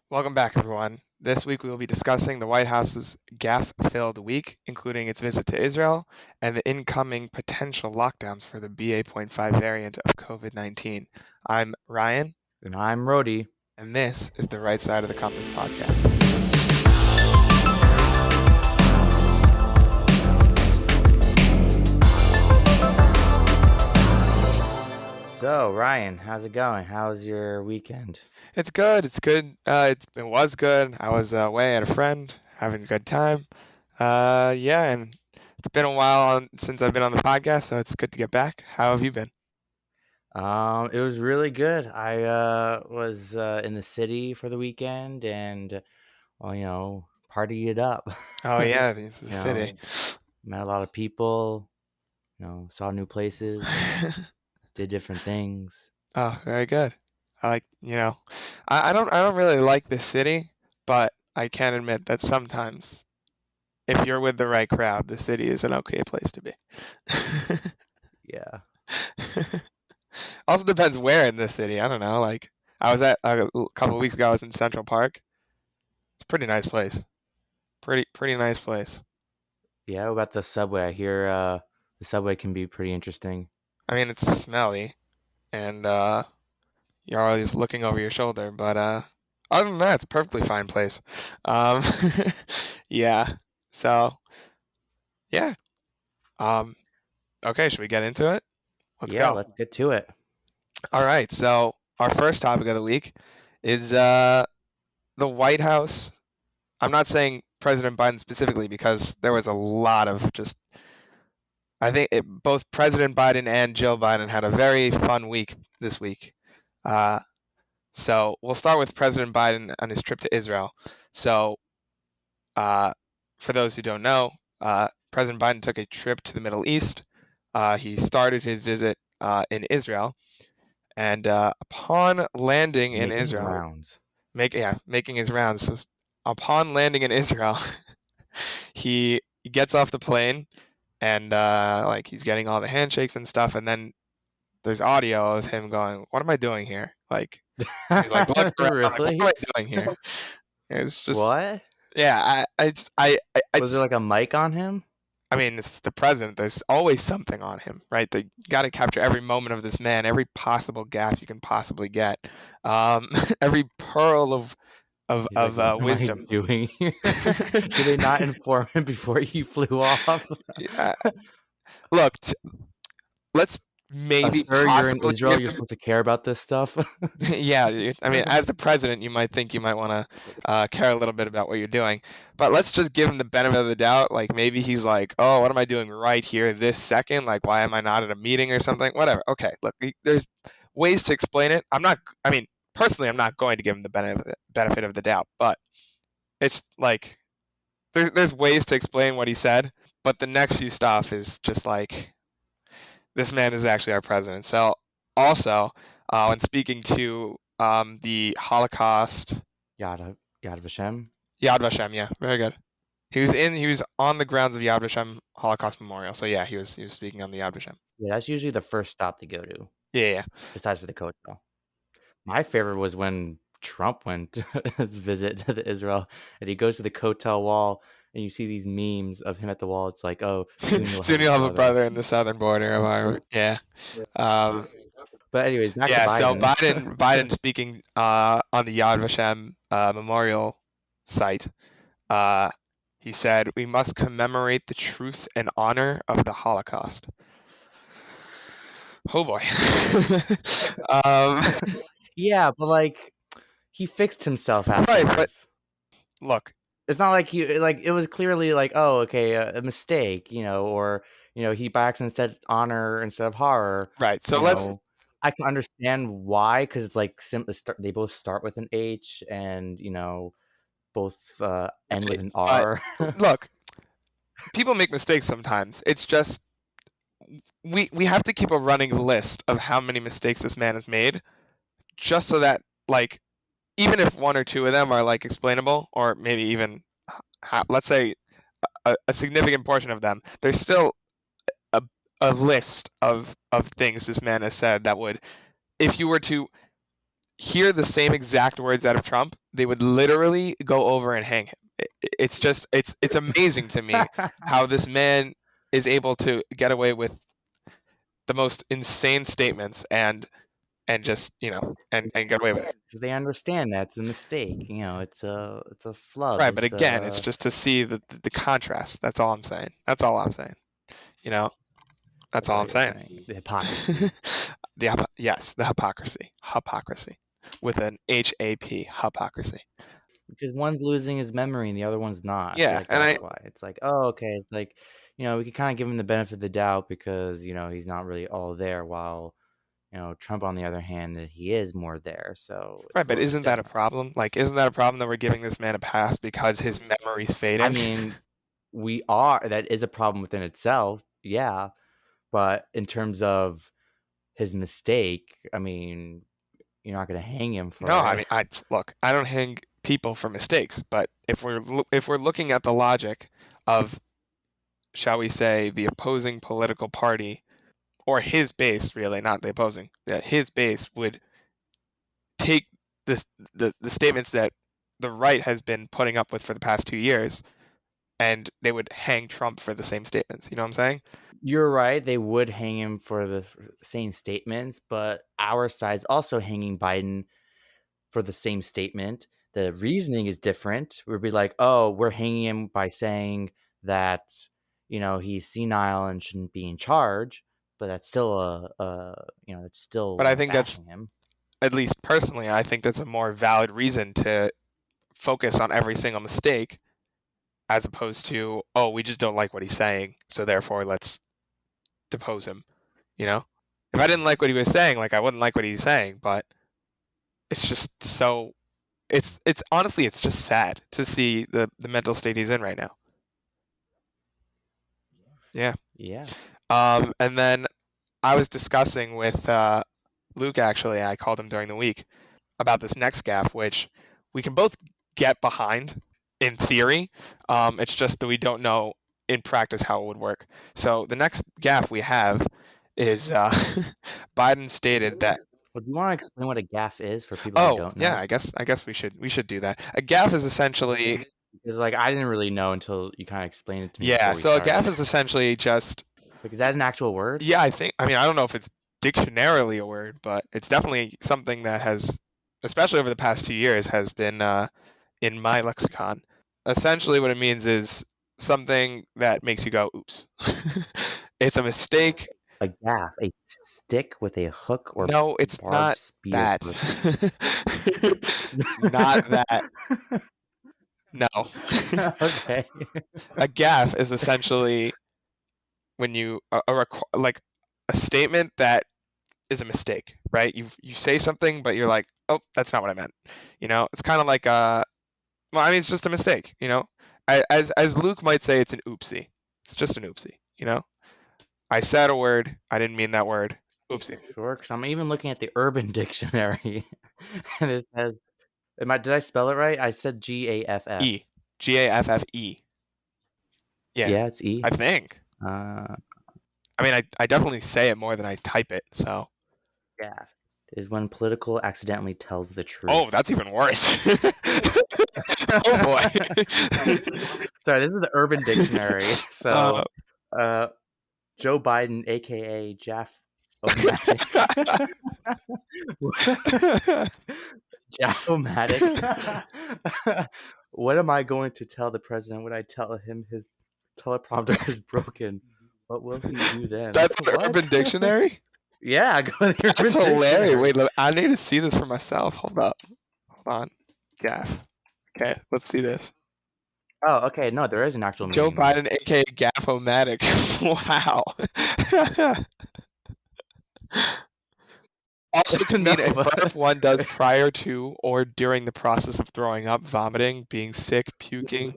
Welcome back, everyone. This week we will be discussing the White House's gaff-filled week, including its visit to Israel and the incoming potential lockdowns for the BA.5 variant of COVID-19. I'm Ryan, And I'm Rody. and this is the Right Side of the Compass podcast. So, Ryan, how's it going? How's your weekend? It's good. It was good. I was away at a friend, having a good time. And it's been a while since I've been on the podcast, so it's good to get back. How have you been? It was really good. I was in the city for the weekend and, partied it up. Oh yeah, the You city. Met a lot of people, saw new places, did different things. Oh, very good. I don't really like this city, but I can admit that sometimes if you're with the right crowd, the city is an okay place to be. Yeah. Also depends where in the city. I don't know. Like I was at a couple of weeks ago. I was in Central Park. It's a pretty nice place. Pretty nice place. Yeah, what about the subway? I hear the subway can be pretty interesting. I mean, it's smelly, and you're always looking over your shoulder. But other than that, it's a perfectly fine place. Um, yeah. So yeah. Okay. Should we get into it? Let's Yeah, go. let's get to it. All right. So our first topic of the week is the White House. I'm not saying President Biden specifically because there was a lot of just. I think both President Biden and Jill Biden had a very fun week this week. So we'll start with President Biden on his trip to Israel. So for those who don't know, President Biden took a trip to the Middle East. He started his visit in Israel, and upon landing in Making his Israel, rounds. making his rounds. So upon landing in Israel, he gets off the plane, and he's getting all the handshakes and stuff, and then there's audio of him going, "What am I doing here?" Like he's like looking around, like, "What Really? am I doing here?" It's just What? yeah. Was there like a mic on him? I mean, it's the president. There's always something on him, right? They got to capture every moment of this man, every possible gaffe you can possibly get, every pearl of He's like, "What am I wisdom. doing here?" Did they not inform him before he flew off? Yeah, look, let's maybe Sir, you're in possibly Israel. give You're the supposed to care about this stuff. yeah. I mean, as the president, you might think you might want to care a little bit about what you're doing, but let's just give him the benefit of the doubt. Like maybe he's like, "Oh, what am I doing right here this second? Like, why am I not at a meeting or something?" Whatever. Okay, look, there's ways to explain it. I'm not. I mean, personally, I'm not going to give him the benefit of the doubt, but it's like there's ways to explain what he said, but the next few stuff is just like this man is actually our president. So also, when speaking to the Holocaust, Yad Vashem. Yad Vashem, yeah, very good. He was on the grounds of Yad Vashem Holocaust Memorial. So yeah, he was speaking on the Yad Vashem. Yeah, that's usually the first stop to go to, Yeah. besides for the hotel. My favorite was when Trump went to his visit to the Israel, and he goes to the Kotel wall, and you see these memes of him at the wall. It's like, oh, soon You'll have a brother in the southern border of our yeah. Um, But anyways, back to yeah. So Biden. Biden speaking on the Yad Vashem memorial site. He said, "We must commemorate the truth and honor of the Holocaust." Oh boy. Yeah, but like he fixed himself Right, but afterwards. look, It's not like it was clearly like, oh, okay, a mistake, or he by accident said honor instead of horror. right. So I can understand why, because it's like they both start with an H and both end with an R. look, people make mistakes sometimes. It's just we have to keep a running list of how many mistakes this man has made, just so that like even if one or two of them are like explainable, or maybe even let's say a significant portion of them, there's still a list of things this man has said that would, if you were to hear the same exact words out of Trump, they would literally go over and hang him. It's just it's amazing to me how this man is able to get away with the most insane statements and just and get away with it. They understand that's a mistake. It's a flub. Right, but It's again, it's a just to see the contrast. That's all I'm saying. That's all I'm saying. You know, that's that's all all I'm you're saying. saying. The hypocrisy. Yes, the hypocrisy, with an HAP, hypocrisy. Because one's losing his memory and the other one's not. I feel Yeah, like and that's why. It's like, oh, okay. It's like, we could kind of give him the benefit of the doubt because, he's not really all there, while, Trump, on the other hand, he is more there. So right, it's a but little bit isn't that a different. problem? Like, isn't that a problem that we're giving this man a pass because his memory's I fading? mean, that is a problem within itself. Yeah. But in terms of his mistake, I mean, you're not going to hang him No, for I it. mean, I don't hang people for mistakes, but if we're looking at the logic of, shall we say, the opposing political party or his base, really, not the opposing, that his base would take this the statements that the right has been putting up with for the past 2 years, and they would hang Trump for the same statements. You know what I'm saying? You're right. They would hang him for the same statements, but our side's also hanging Biden for the same statement. The reasoning is different. We'd be like, oh, we're hanging him by saying that, he's senile and shouldn't be in charge, but that's still that's still But I think that's, bashing him. at least personally, I think that's a more valid reason to focus on every single mistake as opposed to, oh, we just don't like what he's saying, so therefore let's depose him. You know? If I didn't like what he was saying, like, I wouldn't like what he's saying, but it's just so it's honestly, it's just sad to see the mental state he's in right now. Yeah. Yeah. And then I was discussing with Luke, actually, I called him during the week about this next gaff, which we can both get behind in theory. It's just that we don't know in practice how it would work. So the next gaff we have is Biden stated that. Well, do you want to explain what a gaff is for people who Oh don't yeah, know? I guess we should do that. A gaff is essentially, Because I didn't really know until you kind of explained it to me yeah. before we So a gaff started. is essentially just, Like, is that an actual word? yeah. I mean, I don't know if it's dictionarily a word, but it's definitely something that has, especially over the past 2 years, has been in my lexicon. Essentially, what it means is something that makes you go, oops. It's a mistake. A gaff, a stick with a hook or No, it's barbed not spear that. for Not that. No. Okay. A gaff is essentially when you like a statement that is a mistake, right? You say something, but you're like, oh, that's not what I meant. It's kind of like well, I mean, it's just a mistake. As Luke might say, it's an oopsie. It's just an oopsie. I said a word, I didn't mean that word. Oopsie. Sure, because I'm even looking at the Urban Dictionary, and it says, did I spell it right? I said Gaff. E. Gaffe. Yeah, Yeah, it's E. I think. Uh, I mean, I definitely say it more than I type it. So. Gaff is when political accidentally tells the Oh, truth. that's even worse. Oh boy. Sorry, this is the Urban Dictionary. So, uh, Joe Biden, aka Jaff-O-Matic. Jaff-O-Matic. What am I going to tell the president when I tell him his teleprompter is broken? What will he do then? That's an What? Urban Dictionary? Yeah, go to the That's Urban hilarious. Dictionary. Wait, I need to see this for myself. Hold up. Hold on. Gaff. Okay, let's see this. Oh, okay. No, there is an actual Joe meaning. Biden, aka Gaff-O-Matic. Wow. Also can No, mean a burp but one does prior to or during the process of throwing up, vomiting, being sick, puking.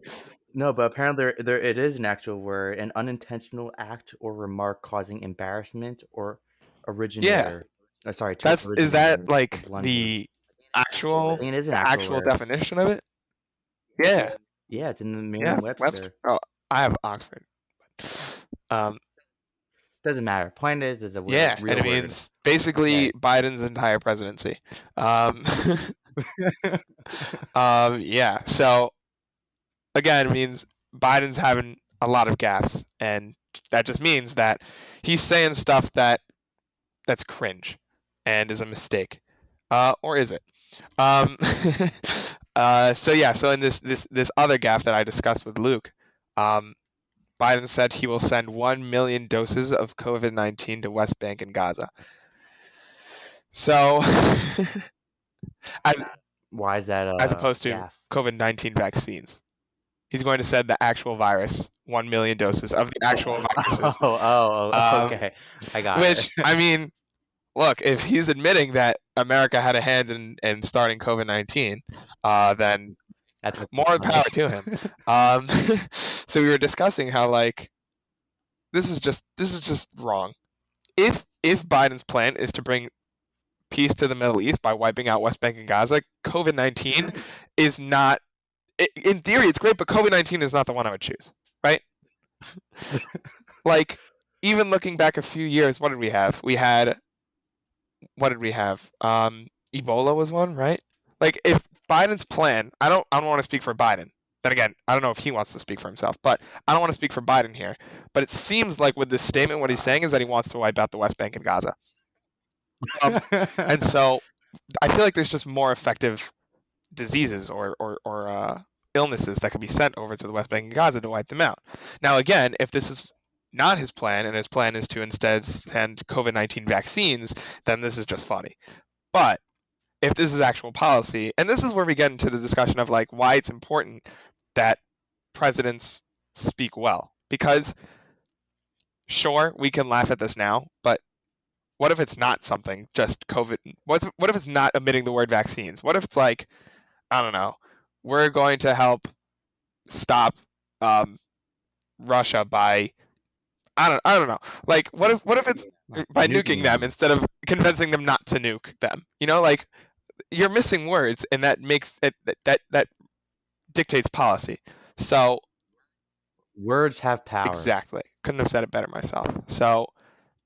no, but apparently there it is an actual word, an unintentional act or remark causing embarrassment or Yeah. originator. Sorry, to an Is that originator, a like blunder. the I actual think it is an the actual actual word. definition of it? Yeah. Yeah, it's in the Yeah. Webster. Merriam-Webster. Oh, I have Oxford. Um, Doesn't matter. Point is, it's a Yeah, and real it word. means basically Okay. Biden's entire presidency. Um, yeah. So again, it means Biden's having a lot of gaffes, and that just means that he's saying stuff that's cringe and is a mistake, or is it? Um, so yeah, so in this other gaffe that I discussed with Luke, um, Biden said he will send 1 million doses of COVID-19 to West Bank and Gaza. So, as Why is that as a opposed to gaff? COVID-19 vaccines, he's going to send the actual virus 1 million doses of the actual viruses. Okay. I got it. Which I mean, look, if he's admitting that America had a hand in starting COVID-19, then That's more funny. power to him. Um, so we were discussing how like this is just wrong. If Biden's plan is to bring peace to the Middle East by wiping out West Bank and Gaza, COVID-19 is not. In theory, it's great, but COVID-19 is not the one I would choose, right? Like, even looking back a few years, what did we have? What did we have? Ebola was one, right? Like, if Biden's plan, I don't want to speak for Biden. Then again, I don't know if he wants to speak for himself, but I don't want to speak for Biden here. But it seems like with this statement, what he's saying is that he wants to wipe out the West Bank and Gaza. And so I feel like there's just more effective diseases or illnesses that could be sent over to the West Bank and Gaza to wipe them out. Now, again, if this is not his plan and his plan is to instead send COVID-19 vaccines, then this is just funny. But if this is actual policy, and this is where we get into the discussion of like why it's important that presidents speak well, because sure, we can laugh at this now, but what if it's not something just COVID? What if it's not omitting the word vaccines? What if it's like, I don't know, we're going to help stop um, Russia by I don't know. Like what if it's by nuking Nuking them them. instead of convincing them not to nuke them? You know, like you're missing words, and that makes it that dictates policy. So Words have power. exactly, couldn't have said it better myself. So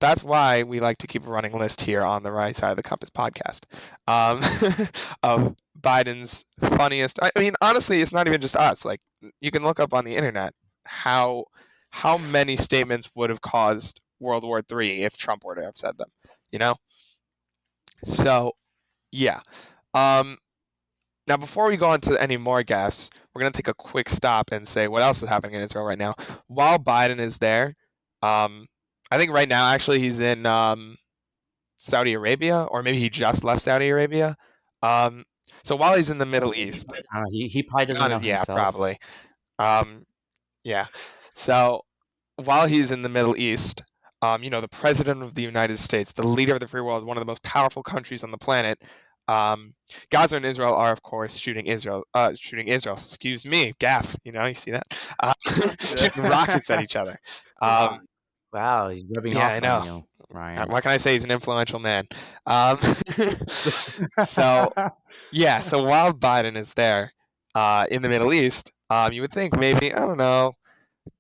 that's why we like to keep a running list here on the Right Side of the Compass podcast um, of Biden's funniest. I mean, honestly, it's not even just us. Like you can look up on the internet how many statements would have caused World War III if Trump were to have said them. You know. So yeah. Um, Now, before we go on to any more guests, we're going to take a quick stop and say what else is happening in Israel right now. While Biden is there, I think right now, actually, he's in Saudi Arabia, or maybe he just left Saudi Arabia. Um, so while he's in the Middle East, He probably doesn't know yeah, himself. probably. Um, yeah. So while he's in the Middle East, the president of the United States, the leader of the free world, one of the most powerful countries on the planet, um, Gaza and Israel are, of course, shooting Israel. Shooting Israel. Excuse me, gaff. You see that? Shooting rockets at each other. Wow, he's rubbing Yeah, I off on know. you, Ryan. What can I say? He's an influential man. Um, so yeah, so while Biden is there, in the Middle East, you would think maybe I don't know,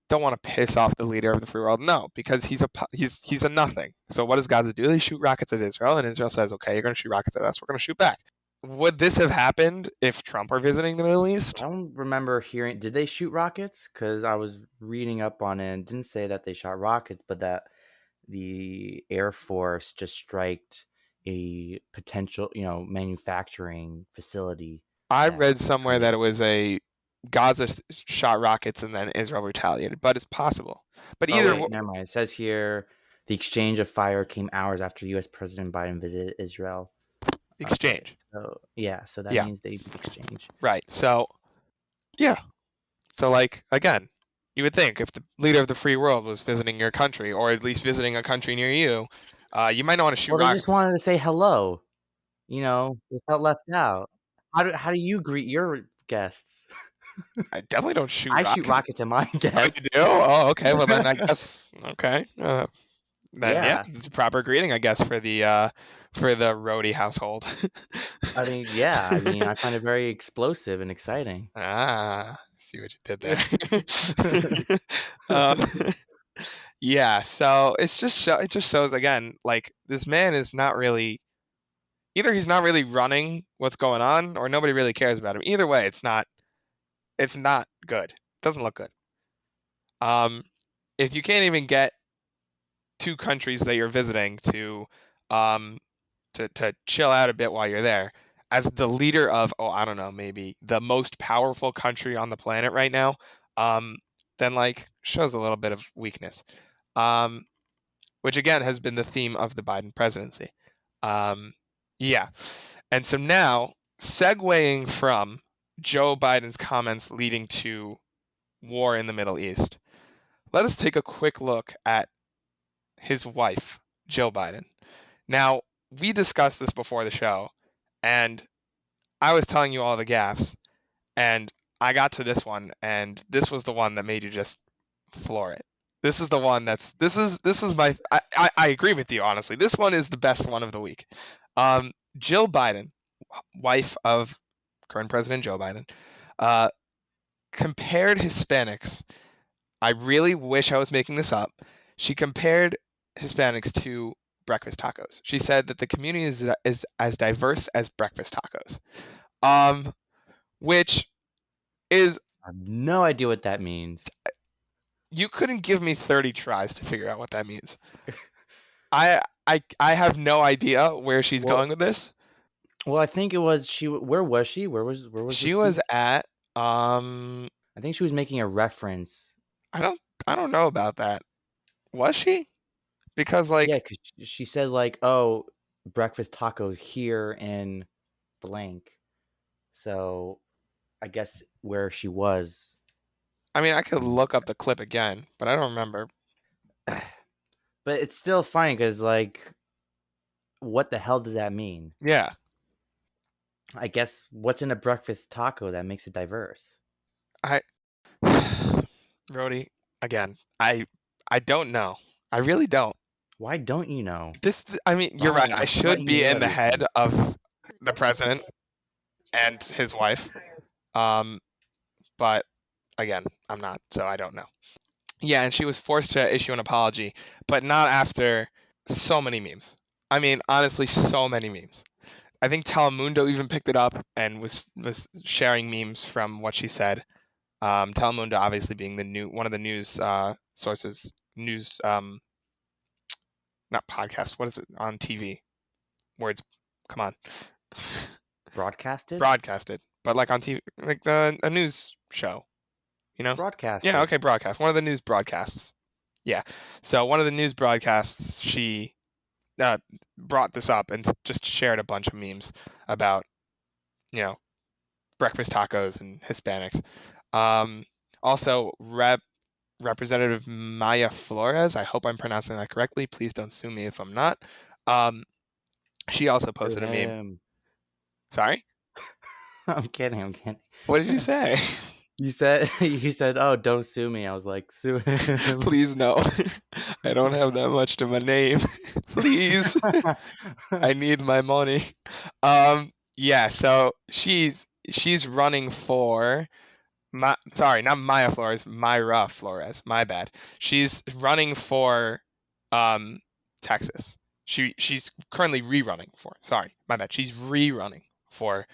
don't want to piss off the leader of the free world. No, because he's a nothing. So what does Gaza do? They shoot rockets at Israel, and Israel says, "Okay, you're going to shoot rockets at us. We're going to shoot back." Would this have happened if Trump were visiting the Middle I East? don't remember hearing. Did they shoot rockets? Because I was reading up on it. And didn't say that they shot rockets, but that the Air Force just striked a potential, manufacturing facility I that read could somewhere that it create. was a Gaza shot rockets and then Israel retaliated, but it's possible. But Oh either wait, never mind. It says here the exchange of fire came hours after U.S. President Biden visited Israel. Okay, exchange. so yeah, so that Yeah, means they exchange. right. So yeah, so like again, you would think if the leader of the free world was visiting your country, or at least visiting a country near you, you might not want to shoot Well, they just rockets. wanted to say hello. They felt left out. How do you greet your guests? I definitely don't shoot I shoot rockets. rockets at my Oh, you guests. do? Oh, okay. Well, then I guess okay. Then yeah, Yeah. it's a proper greeting, I guess, for the roadie household. I mean, yeah. I mean, I find it very explosive and exciting. See what you did there. um, Yeah, so it just shows again, like this man is not really either he's not really running what's going on or nobody really cares about him. Either way, it's not good. It doesn't look good. Um, if you can't even get two countries that you're visiting um to chill out a bit while you're there, as the leader of I don't know, maybe the most powerful country on the planet right now, um, then like shows a little bit of weakness. Um, which again has been the theme of the Biden presidency. Um, yeah. And so now, segueing from Joe Biden's comments leading to war in the Middle East, let us take a quick look at his wife, Jill Biden. Now, we discussed this before the show, and I was telling you all the gaffes, and I got to this one, and this was the one that made you just floor it. This is the one this is my I agree with you honestly. This one is the best one of the week. Um, Jill Biden, wife of current President Joe Biden, uh, compared Hispanics. I really wish I was making this up. She compared Hispanics to breakfast tacos. She said that the community is as diverse as breakfast tacos. Um, which is I have no idea what that means. you couldn't give me 30 tries to figure out what that means. I have no idea where she's Well, going with this. well, I think it was she. Where was she? Where was the She was speech? at I think she was making a reference. I don't I don't know about that. Was she? Because Yeah, like because she said like, "Oh, breakfast tacos here in blank." So I guess where she was. I mean I could look up the clip again, but I don't remember. But it's still funny because like, what the hell does that mean? Yeah. I guess what's in a breakfast taco that makes it diverse? I Rody, again, I don't know. I really don't. Why don't you know? I mean, you're right. Fine, I I'm letting should you be know in the head everything. of the president and his wife. Um, but again, I'm not, so I don't know. Yeah, and she was forced to issue an apology, but not after so many memes. I mean, honestly, so many memes. I think Telemundo even picked it up and was sharing memes from what she said. Telemundo obviously being the new one of the news sources, news not podcast. What is it on TV? Words, come on, Broadcasted? broadcasted, but like on TV, like a news show. You know? Yeah, Broadcasted. okay, broadcast. One of the news broadcasts. Yeah. So one of the news broadcasts, she uh, brought this up and just shared a bunch of memes about you know breakfast tacos and Hispanics. Um, also, Representative Maya Flores. I hope I'm pronouncing that correctly. Please don't sue me if I'm not. Um, she also Sue posted a meme. him. Sorry, I'm kidding. I'm kidding. what did you say? You said you said, "Oh, don't sue me." I was like, "Sue him." Please no. I don't have that much to my name. Please, I need my money. Yeah. So she's running for sorry, not Maya Flores, Myra Flores. My bad. She's running for um Texas. She's currently rerunning for. Sorry, my bad. She's rerunning for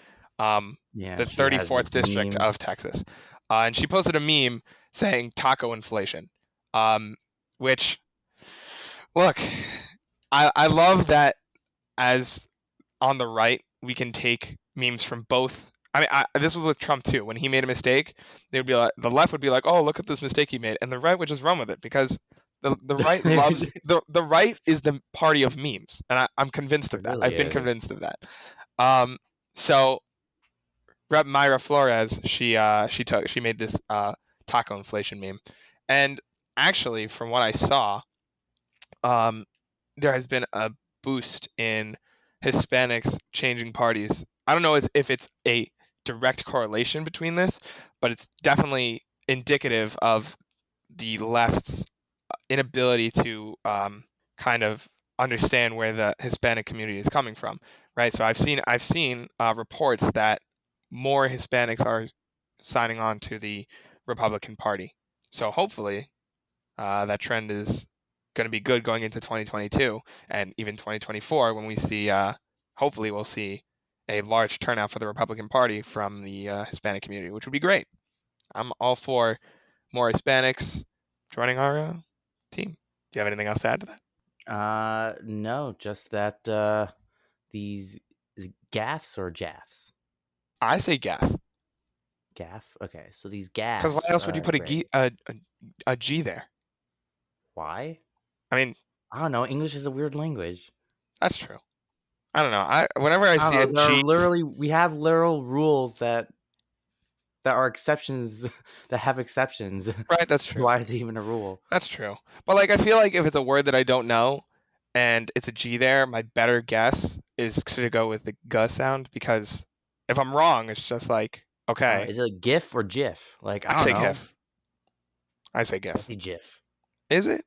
Yeah, the she has this 34th district meme. of Texas. And she posted a meme saying taco inflation. Um which look, I love that as on the right, we can take memes from both. I mean, this was with Trump too. When he made a mistake, they would be like, the left would be like, "Oh, look at this mistake he made," and the right would just run with it because the right loves It the right is the party of memes, and I'm convinced of that. really I've been is. convinced of that. Um, so Rep Myra Flores, she made this taco inflation meme, and actually, from what I saw, um, there has been a boost in Hispanics changing parties. I don't know if it's a direct correlation between this, but it's definitely indicative of the left's inability to kind of understand where the Hispanic community is coming from, right? So I've seen reports that more Hispanics are signing on to the Republican Party. So hopefully that trend is going to be good going into 2022 and even 2024 when we see, hopefully, we'll see a large turnout for the Republican Party from the Hispanic community, which would be great. I'm all for more Hispanics joining our team. Do you have anything else to add to that? No, just that these is it gaffs or jaffs? I say gaff. Gaff. Okay, so these Because why gaffs else would you put Greg. a G there? Why? I mean, I don't know. English is a weird language. that's true. I don't know. Whenever I I see a don't know. G, We have literal rules that are exceptions that have exceptions. right? That's So true. why is it even a rule? That's true. But like, I feel like if it's a word that I don't know and it's a G there, my better guess is to go with the G sound because if I'm wrong, it's just like, okay, Is it a GIF or GIF? Like I I don't say know. GIF. I say I GIF. say GIF. Is it?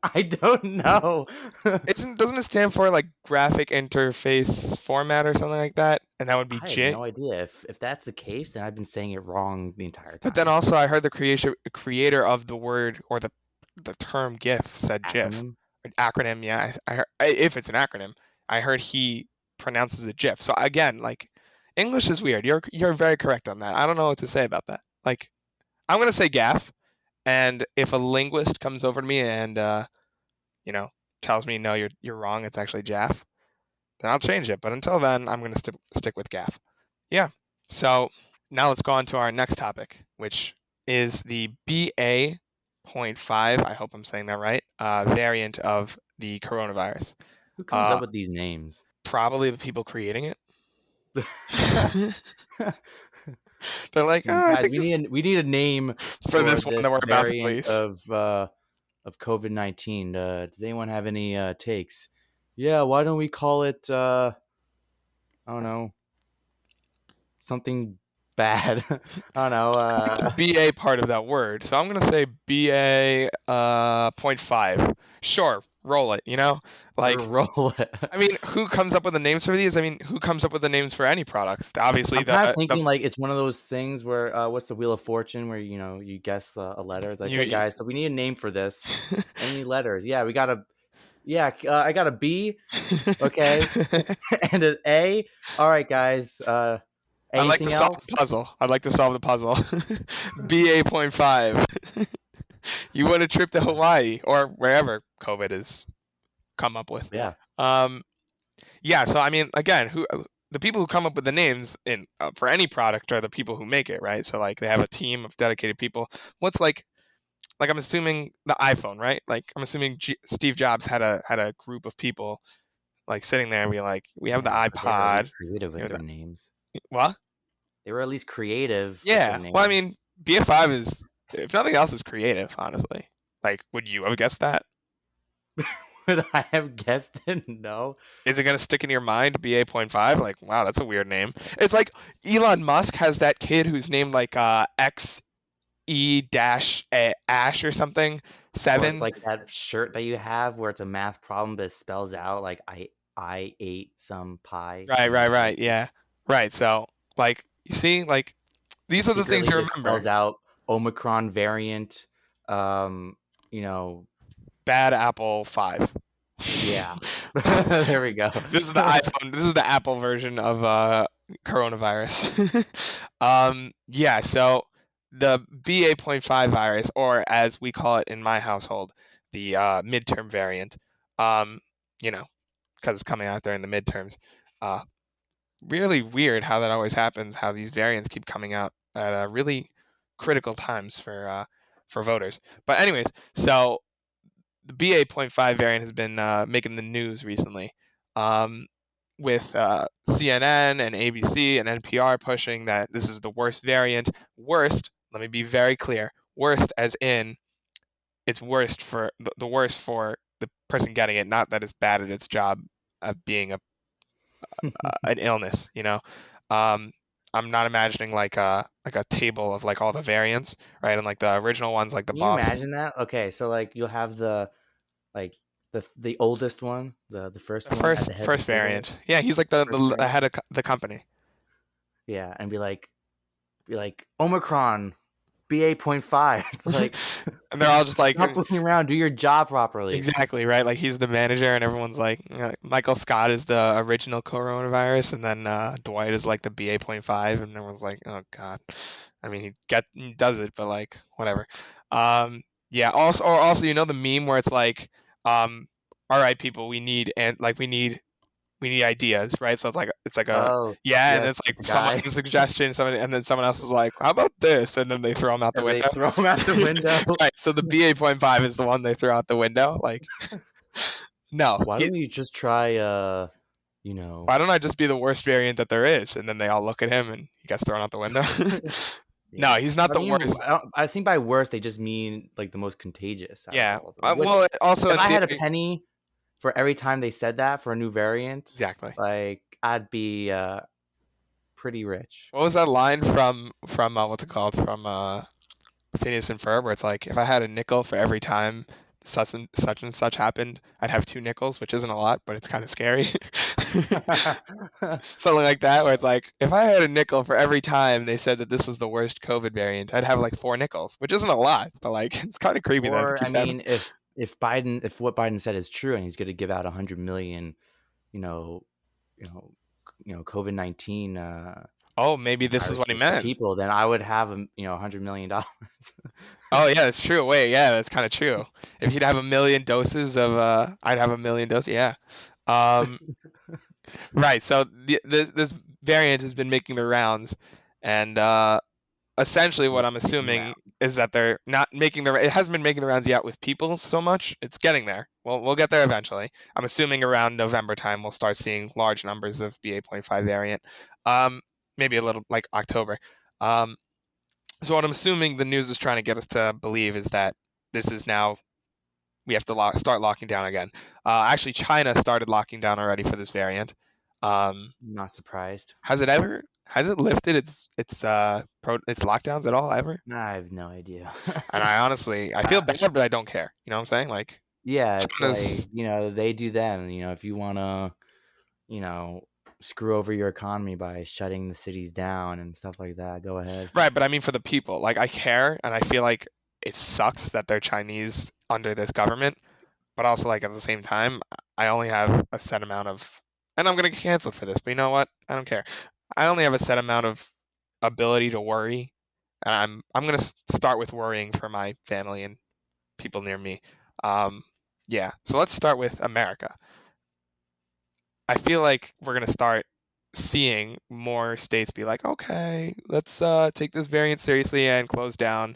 I don't know. Doesn't it stand for like graphic interface format or something like that? And that would be I have J. no idea. If that's the case, then I've been saying it wrong the entire But then time. also I heard the creator of the word or the term GIF said GIF. Acronym? An acronym, yeah. If it's an acronym, I heard he pronounces it GIF. So again, like English is weird. You're very correct on that. I don't know what to say about that. Like I'm gonna say gaff, and if a linguist comes over to me and you know tells me no, you're wrong, it's actually Jaff, then I'll change it. But until then, I'm gonna stick with gaff. Yeah. So now let's go on to our next topic, which is the BA.5. I hope I'm saying that right. Variant of the coronavirus. Who comes Uh, up with these names? Probably the people creating it. They're like, oh, I Guys, think this we need a name for for this one this that we're about to variant place. of COVID-19. Does anyone have any takes? Yeah, why don't we call it I don't know, something bad. I don't know. The BA part of that word. So I'm gonna say BA .5. Sure, roll it. Like Roll it. I mean, who comes up with the names for these? I mean, who comes up with the names for any products? Obviously, I'm kind of the thinking like it's one of those things where what's the Wheel of Fortune where you guess a letter. It's like, you, hey you guys, so we need a name for this. Any letters? Yeah, we got a I got a B. Okay, and an A. All right, guys. I'd like to Anything solve else? the puzzle. I'd like to solve the puzzle. BA.5. You want a trip to Hawaii or wherever COVID has come up with. Yeah. Um, yeah. So I mean, again, who the people who come up with the names in for any product are the people who make it, right? So like they have a team of dedicated people. What's like I'm assuming the iPhone, right? Like I'm assuming Steve Jobs had a group of people like sitting there and be like, we have the Yeah, but they were at least iPod. creative with You know, their names. what? They were at least creative with their Yeah. Well, I names. mean, BA.5 is, if nothing else, is creative, honestly. Like, would you have guessed that? Would I have guessed it? No. Is it going to stick in your mind, BA.5? Like, wow, that's a weird name. It's like Elon Musk has that kid who's named like XE dash Ash or something, Or it's 7. like that shirt that you have where it's a math problem, but it spells out like I ate some pie. Right, You know right, what I right. mean? Yeah. Right. So, like, you see, like, And these are the things secretly you it spells remember. out Omicron variant. Um, you know, Bad Apple 5. yeah. There we go. This is the iPhone. This is the Apple version of coronavirus. Yeah, so the BA.5 virus, or as we call it in my household, the midterm variant, um, you know, because it's coming out during the midterms. Uh, Really weird how that always happens, how these variants keep coming out at really critical times for voters. But anyways, so the BA.5 variant has been making the news recently, um, with CNN and ABC and NPR pushing that this is the worst variant. Worst, let me be very clear. Worst, as in it's worst for the worst for the person getting it, not that it's bad at its job of being an illness. Um, I'm not imagining like a table of like all the variants, right? And like the original ones, like the Can you boss, imagine that? Okay, so like you'll have like the oldest one, the first the one at first the head of first the table, variant. Yeah, he's like first the variant. head of the company. Yeah, and be like Omicron. BA.5. It's like, And they're all just like, stop looking around, do your job properly. exactly, right? Like he's the manager, and everyone's like, Michael Scott is the original coronavirus, and then Dwight is like the BA.5, and everyone's like, oh God. I mean, he does it, but like whatever. Yeah. Also, the meme where it's like, all right, people, we need ideas, right? So it's like a Oh, yeah, and yeah, it's like the someone guy. has a suggestion, somebody, and then someone else is like, how about this? And then they throw them out the And they window. throw him out the window. Right. So the BA.5 is the one they throw out the window. Like, no, Why don't we just try, you know, why don't I just be the worst variant that there is? And then they all look at him and he gets thrown out the window. No, yeah. he's not I the mean, worst. I think by worst, they just mean, like, the most contagious out of Yeah. all of them, which, Well, also if in I had a theory, penny for every time they said that for a new variant, exactly. like, I'd be, pretty rich. What was that line from what's it called, from Phineas and Ferb, where it's like, if I had a nickel for every time such and such happened, I'd have two nickels, which isn't a lot, but it's kind of scary. Something like that, where it's like, if I had a nickel for every time they said that this was the worst COVID variant, I'd have like four nickels, which isn't a lot, but like it's kind of creepy that it Or, I keeps happening. mean, if what Biden said is true and he's gonna give out 100 million, you know you know COVID-19, Oh, maybe this is what he viruses to meant. people, then I would have, $100 million. Oh yeah, that's true. Wait, yeah, that's kind of true. If he'd have a million doses of, I'd have a million doses. Yeah. Um, right. So this variant has been making the rounds, and essentially what I'm Making assuming rounds. is that they're not making the. It hasn't been making the rounds yet with people so much. It's getting there. We'll get there eventually. I'm assuming around November time we'll start seeing large numbers of BA.5 variant. Um, Maybe a little like October. Um, so what I'm assuming the news is trying to get us to believe is that this is now we have to start locking down again. Actually, China started locking down already for this variant. Um, Not surprised. has it lifted its lockdowns at all ever? I have no idea. And I feel Uh, bad, but I don't care. You know what I'm saying? Like yeah, it's like, China's they do them, if you wanna, screw over your economy by shutting the cities down and stuff like that, go ahead. right, but I mean for the people. Like I care, and I feel like it sucks that they're Chinese under this government. But also like at the same time, I only have a set amount of, and I'm gonna get canceled for this. But you know what? I don't care. I only have a set amount of ability to worry, and I'm gonna start with worrying for my family and people near me. Um, yeah. So let's start with America. I feel like we're gonna start seeing more states be like, okay, let's take this variant seriously and close down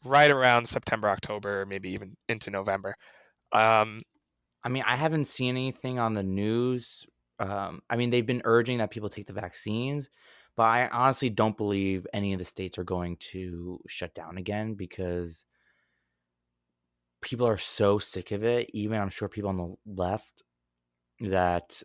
right around September, October, maybe even into November. Um, I mean, I haven't seen anything on the news. I mean, they've been urging that people take the vaccines, but I honestly don't believe any of the states are going to shut down again because people are so sick of it. Even I'm sure people on the left that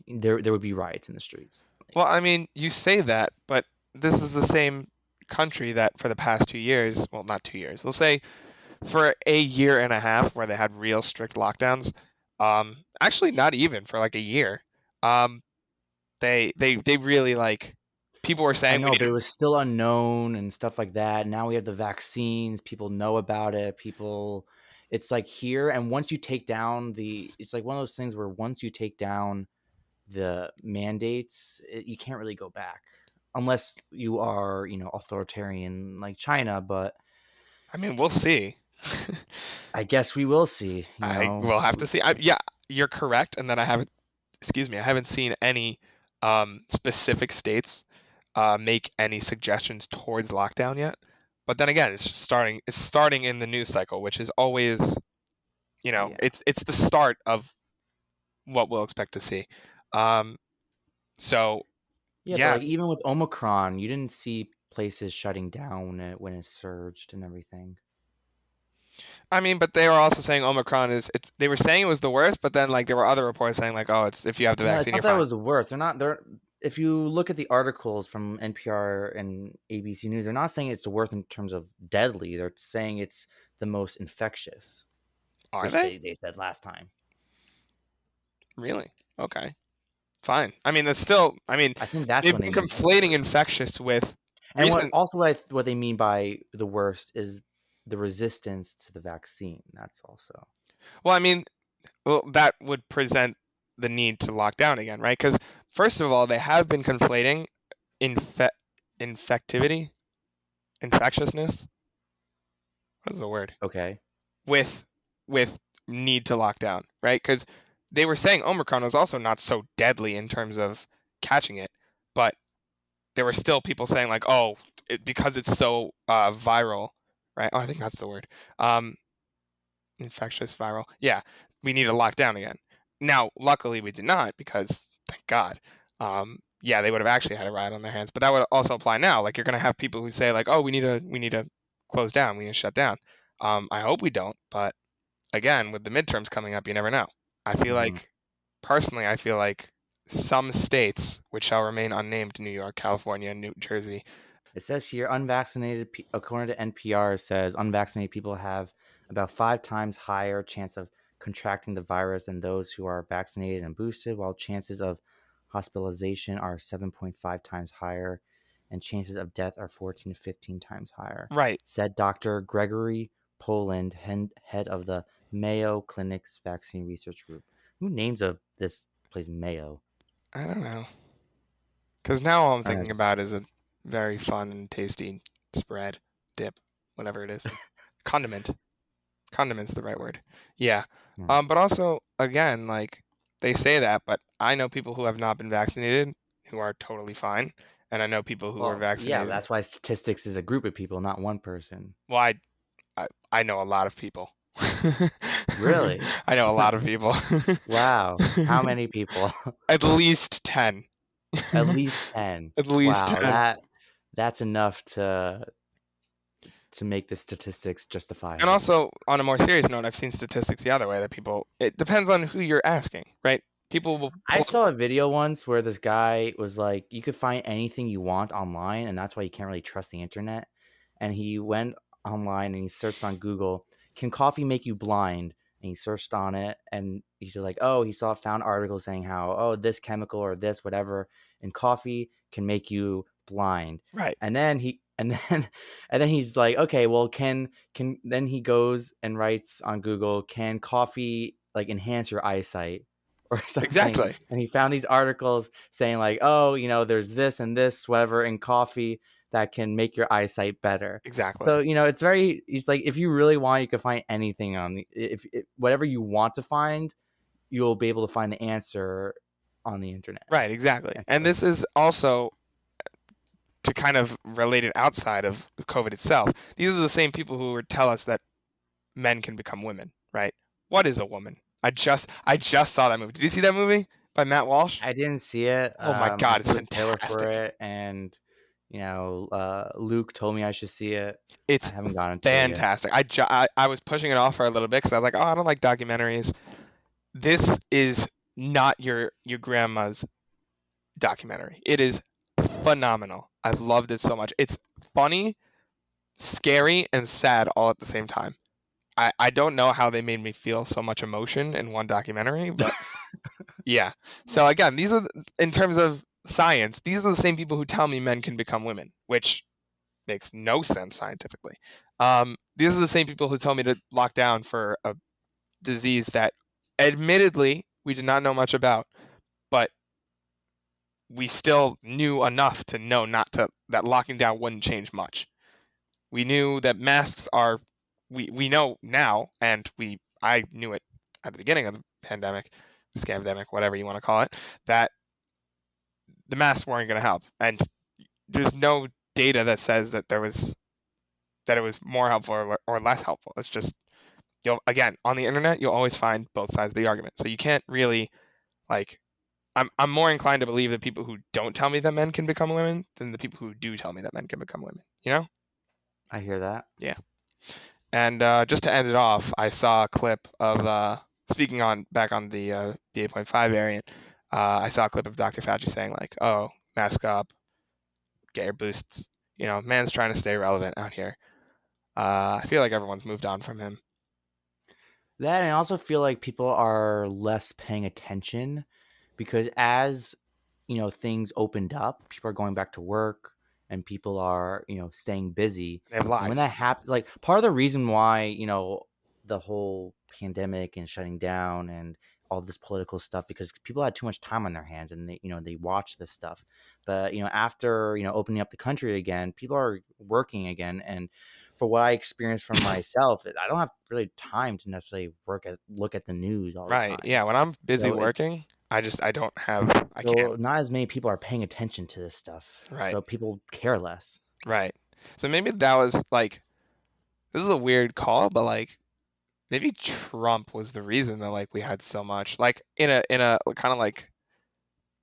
there would be riots in the streets. Well, I mean, you say that, but this is the same country that for the past 2 years, well, not 2 years, we'll say for a year and a half where they had real strict lockdowns. Actually, not even for like a year. Um, they really like people were I saying we know, need but it was still unknown and stuff like that. Now we have the vaccines. People know about it. It's like here, and once you take down it's like one of those things where once you take down the mandates, you can't really go back unless you are, authoritarian like China. But I mean, we'll see. I guess we will see. I will have to see. Yeah, you're correct, and then I haven't. Excuse me, I haven't seen any specific states make any suggestions towards lockdown yet. But then again, it's just starting. It's starting in the news cycle, which is always, Yeah, it's the start of what we'll expect to see. Um, so yeah, but yeah, like even with Omicron, you didn't see places shutting down when it surged and everything. I mean, but they were also saying Omicron is. It's. They were saying it was the worst, but then like there were other reports saying like, oh, it's if you have the No, it's vaccine, not you're that it fine. was the worst. They're not. They're If you look at the articles from NPR and ABC News, they're not saying it's the worst in terms of deadly. They're saying it's the most infectious, Are which they they said last time. really? Okay. Fine. I mean, that's still. I mean, I think that's they've when they been meant the conflating worst. infectious with And what recent. also what they mean by the worst is the resistance to the vaccine. That's also Well, I mean, well, that would present the need to lock down again, right? Because first of all, they have been conflating infe- infectivity, infectiousness. What is the word? okay. With with need to lock down, right? Because they were saying Omicron was also not so deadly in terms of catching it, but there were still people saying like, oh, because it's so viral, right? Oh, I think that's the word. Um, infectious viral. Yeah, we need to lock down again. Now, luckily, we did not because thank God. Yeah, they would have actually had a riot on their hands. But that would also apply now. Like you're gonna have people who say like, oh, we need to close down, we need to shut down. I hope we don't, but again, with the midterms coming up, you never know. I feel Mhm. like personally, I feel like some states, which shall remain unnamed, New York, California, and New Jersey. It says here, according to NPR, it says unvaccinated people have about 5 times higher chance of contracting the virus than those who are vaccinated and boosted, while chances of hospitalization are 7.5 times higher, and chances of death are 14 to 15 times higher, Right. said Dr. Gregory Poland, head of the Mayo Clinic's vaccine research group. Who names of this place Mayo? I don't know. Because now all I'm I don't know, thinking just about is a very fun and tasty spread, dip, whatever it is. Condiment. Condiment's the right word. Yeah. yeah. But also, again, like they say that, but I know people who have not been vaccinated who are totally fine, and I know people who are Well, yeah, vaccinated. that's why statistics is a group of people, not one person. Well, I know a lot of people. Really? I know a lot of people. Wow. How many people? At least 10. At least 10. At least Wow, 10. that's enough to make the statistics And justifiable. also, on a more serious note, I've seen statistics the other way that it depends on who you're asking, right? People will I pull up, saw a video once where this guy was like, you could find anything you want online, and that's why you can't really trust the internet. And he went online and he searched on Google, can coffee make you blind? And he searched on it and he said, like, oh, found articles saying how, oh, this chemical or this, whatever, in coffee can make you blind. right, And then and then he's like, okay, well, can then he goes and writes on Google, can coffee like enhance your eyesight? Or something, exactly, and he found these articles saying like, oh, there's this and this whatever in coffee that can make your eyesight better. exactly, So it's very, he's like, if you really want, you can find anything on the, if whatever you want to find, you'll be able to find the answer on the internet, right, exactly. And essentially. this is also to kind of relate it outside of COVID itself. These are the same people who would tell us that men can become women, right? What is a woman? I just saw that movie. Did you see that movie by Matt Walsh? I didn't see it. Oh my I God, it's saw the trailer for fantastic. it, and Luke told me I should see it. I It's haven't gotten to it yet. fantastic. I was pushing it off for a little bit because I was like, oh, I don't like documentaries. This is not your grandma's documentary. It is phenomenal. I loved it so much. It's funny, scary, and sad all at the same time. I don't know how they made me feel so much emotion in one documentary, but yeah. So again, in terms of science, these are the same people who tell me men can become women, which makes no sense scientifically. These are the same people who told me to lock down for a disease that admittedly we did not know much about, but we still knew enough to know not to that locking down wouldn't change much. We knew that masks are we know now, and I knew it at the beginning of the pandemic, scamdemic, whatever you want to call it, that the masks weren't going to help. And there's no data that says that it was more helpful or less helpful. It's just you'll again on the internet you'll always find both sides of the argument. So you can't really like I'm more inclined to believe the people who don't tell me that men can become women than the people who do tell me that men can become women. You know? I hear that. Yeah. And just to end it off, I saw a clip of speaking on back on the BA.5 variant. I saw a clip of Dr. Fauci saying like, "Oh, mask up, get your boosts." You know, man's trying to stay relevant out here. I feel like everyone's moved on from him. That, and I also feel like people are less paying attention because as things opened up, people are going back to work and people are, staying busy. They have And when lives. that happens, like, part of the reason why, the whole pandemic and shutting down and all this political stuff, because people had too much time on their hands, and they watch this stuff. But after opening up the country again, people are working again, and for what I experienced from myself, I don't have really time to necessarily look at the news all the Right. time. Yeah. When I'm busy So it's working, I don't have, I can't. so not as many people are paying attention to this stuff. Right. So people care less. Right. So maybe that was like, this is a weird call, but like, maybe Trump was the reason that like we had so much, like in a kind of like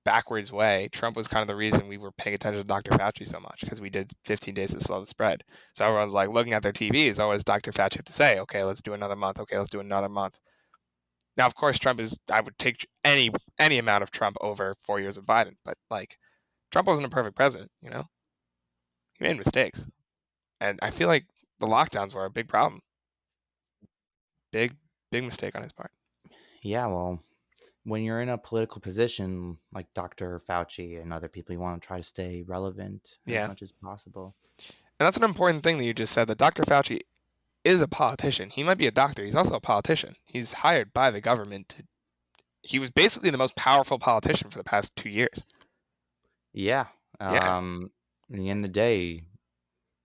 backwards way. Trump was kind of the reason we were paying attention to Dr. Fauci so much, because we did 15 days to slow the spread. So everyone's like looking at their TVs. Oh, what does Dr. Fauci have to say? Okay, let's do another month. Okay, let's do another month. Now, of course, Trump is. I would take any amount of Trump over 4 years of Biden, but like Trump wasn't a perfect president. He made mistakes, and I feel like the lockdowns were a big problem. Big, big mistake on his part. Yeah, well, when you're in a political position like Dr. Fauci and other people, you want to try to stay relevant as Yeah, much as possible. and that's an important thing that you just said. That Dr. Fauci is a politician. He might be a doctor. He's also a politician. He's hired by the government to. He was basically the most powerful politician for the past 2 years. Yeah. Yeah, At the end of the day,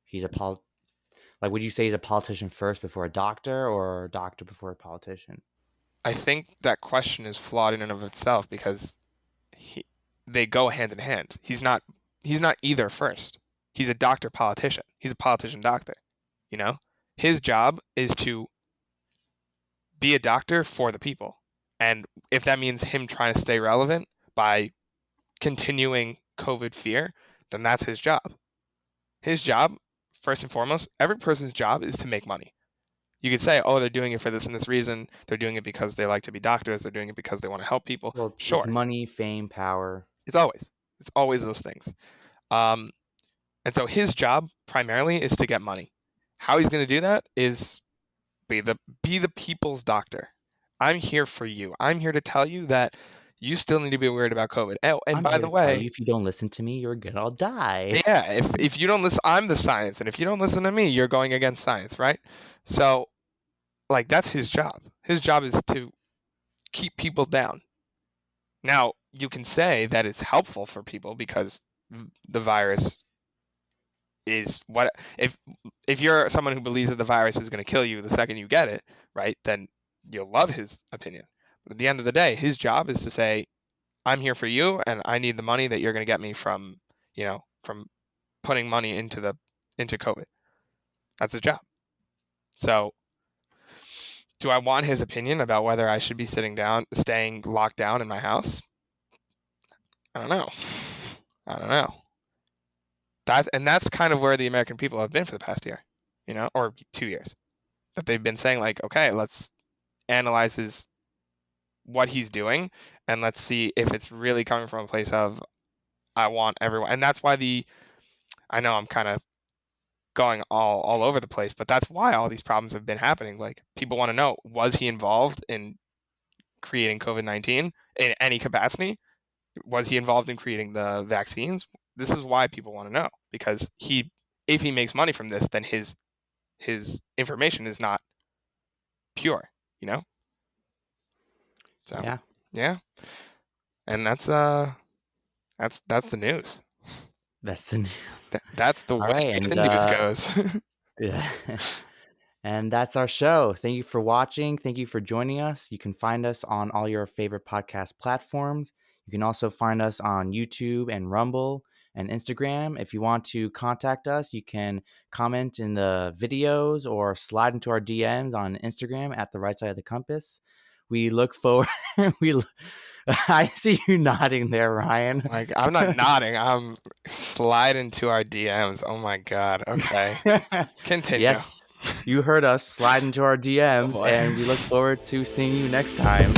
he's like, would you say he's a politician first before a doctor, or a doctor before a politician? I think that question is flawed in and of itself, because he, they go hand in hand. He's not either first. He's a doctor politician. He's a politician doctor. You know, his job is to be a doctor for the people, and if that means him trying to stay relevant by continuing COVID fear, then that's his job. His job, first and foremost, every person's job is to make money. You could say, oh, they're doing it for this and this reason. They're doing it because they like to be doctors. They're doing it because they want to help people. Well, it's Sure, money, fame, power. it's always those things. Um, and so his job primarily is to get money. How he's going to do that is be the people's doctor. I'm here for you. I'm here to tell you that you still need to be worried about COVID. Oh, and I'm by here the to tell you, way, if you don't listen to me, you're gonna die. yeah, if you don't listen, I'm the science, and if you don't listen to me, you're going against science, right? So, like, that's his job. His job is to keep people down. Now, you can say that it's helpful for people because the virus is what if you're someone who believes that the virus is going to kill you the second you get it, right? Then you'll love his opinion. But at the end of the day, his job is to say, I'm here for you, and I need the money that you're going to get me from putting money into COVID. That's his job. So, do I want his opinion about whether I should be staying locked down in my house? I don't know. I don't know. That's kind of where the American people have been for the past year, or 2 years. That they've been saying like, okay, let's analyze what he's doing, and let's see if it's really coming from a place of I want everyone. And that's why I know I'm kind of going all over the place, but that's why all these problems have been happening. Like, people want to know, was he involved in creating COVID-19 in any capacity? Was he involved in creating the vaccines? This is why people want to know, because if he makes money from this, then his information is not pure, you know? So, Yeah, yeah. And that's the news. that's the news. That's the All way right, and the news goes. yeah. And that's our show. Thank you for watching. Thank you for joining us. You can find us on all your favorite podcast platforms. You can also find us on YouTube and Rumble and Instagram. If you want to contact us, you can comment in the videos or slide into our DMs on Instagram at the right side of the compass. We look forward. I see you nodding there, Ryan. Like, I'm not nodding. I'm sliding to our DMs. Oh my God. Okay. Continue. Yes, you heard us slide into our Oh DMs, boy. and we look forward to seeing you next time.